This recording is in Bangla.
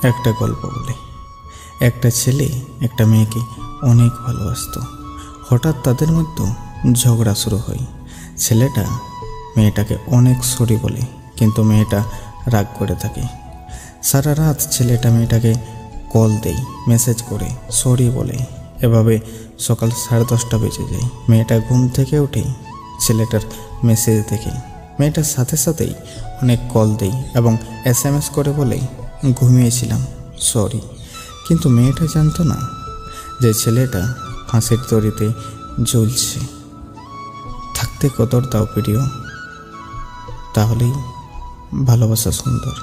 একটা গল্প বলি। একটা ছেলে একটা মেয়েকে অনেক ভালোবাসতো। হঠাৎ তাদের মধ্যে ঝগড়া শুরু হয়। ছেলেটা মেয়েটাকে অনেক সরি বলে, কিন্তু মেয়েটা রাগ করে থাকে। সারা রাত ছেলেটা মেয়েটাকে কল দেয়, মেসেজ করে, সরি বলে। এভাবে সকাল 10:30 বেজে যায়। মেয়েটা ঘুম থেকে উঠেই ছেলেটার মেসেজ দেখে মেয়েটার সাথে সাথেই অনেক কল দেয় এবং SMS করে বলে, ঘুমিয়েছিলাম, সরি। কিন্তু মেয়েটা জানতো না যে ছেলেটা ফাঁসির দড়িতে ঝুলছে। থাকতে কদর দাও প্রিয়, তাহলেই ভালোবাসা সুন্দর।